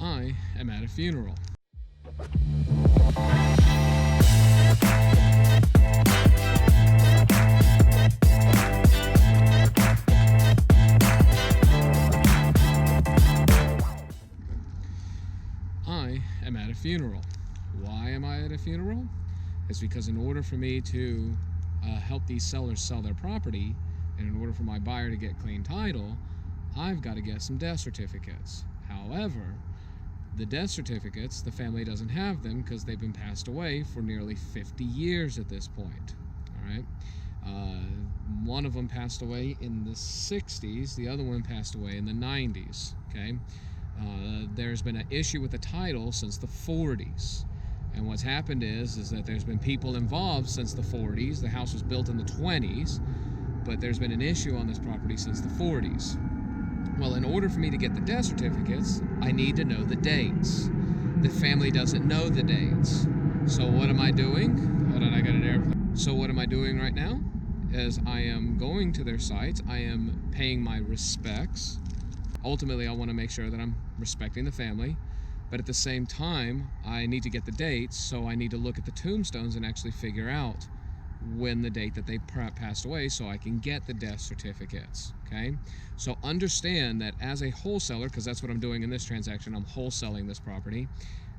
I am at a funeral. I am at a funeral. Why am I at a funeral? It's because in order for me to help these sellers sell their property, and in order for my buyer to get clean title, I've got to get some death certificates. However, the death certificates, the family doesn't have them because they've been passed away for nearly 50 years at this point. All right. One of them passed away in the 60s. The other one passed away in the 90s. Okay. There's been an issue with the title since the 40s. And what's happened is that there's been people involved since the 40s. The house was built in the 20s, but there's been an issue on this property since the 40s. Well, in order for me to get the death certificates, I need to know the dates. The family doesn't know the dates. So what am I doing? Hold on, I got an airplane. So what am I doing right now? Is I am going to their sites. I am paying my respects. Ultimately, I want to make sure that I'm respecting the family. But at the same time, I need to get the dates, so I need to look at the tombstones and actually figure out when the date that they passed away so I can get the death certificates, okay? So understand that as a wholesaler, because that's what I'm doing in this transaction, I'm wholesaling this property,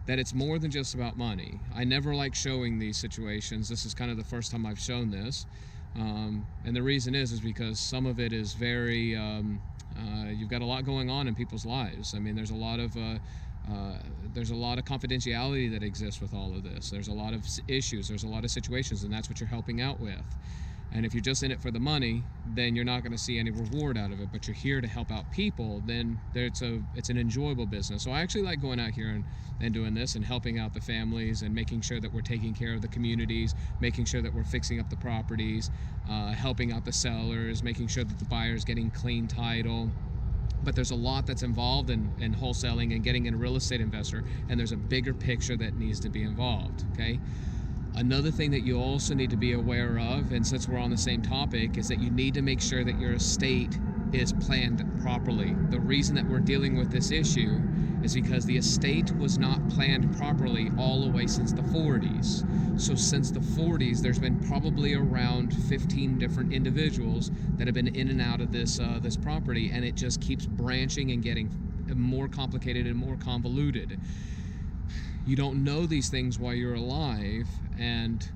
that it's more than just about money. I never like showing these situations. This is kind of the first time I've shown this. And the reason is because some of it is very, you've got a lot going on in people's lives. I mean, there's a lot of confidentiality that exists with all of this. There's a lot of issues, there's a lot of situations, and that's what you're helping out with. And if you're just in it for the money, then you're not going to see any reward out of it. But you're here to help out people, then it's an enjoyable business. So I actually like going out here and doing this and helping out the families and making sure that we're taking care of the communities, making sure that we're fixing up the properties, helping out the sellers, making sure that the buyer's getting clean title. But there's a lot that's involved in wholesaling and getting a real estate investor, and there's a bigger picture that needs to be involved, okay? Another thing that you also need to be aware of, and since we're on the same topic, is that you need to make sure that your estate is planned properly. The reason that we're dealing with this issue is because the estate was not planned properly all the way since the 40s. So since the 40s, there's been probably around 15 different individuals that have been in and out of this property, and it just keeps branching and getting more complicated and more convoluted. You don't know these things while you're alive, and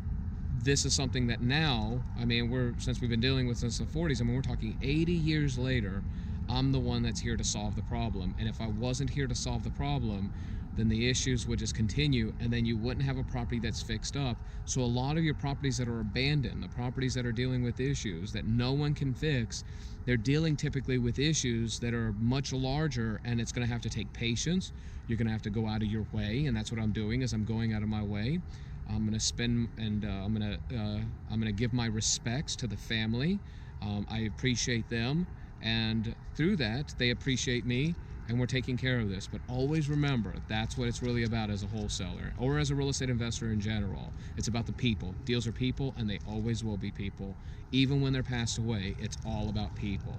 this is something that now, I mean, since we've been dealing with since the 40s, I mean, we're talking 80 years later, I'm the one that's here to solve the problem. And if I wasn't here to solve the problem, then the issues would just continue, and then you wouldn't have a property that's fixed up. So a lot of your properties that are abandoned, the properties that are dealing with issues that no one can fix, they're dealing typically with issues that are much larger, and it's going to have to take patience. You're going to have to go out of your way, and that's what I'm doing, is I'm going out of my way. I'm going to spend, and I'm going to give my respects to the family. I appreciate them, and through that, they appreciate me, and we're taking care of this. But always remember, that's what it's really about as a wholesaler or as a real estate investor in general. It's about the people. Deals are people, and they always will be people. Even when they're passed away, it's all about people.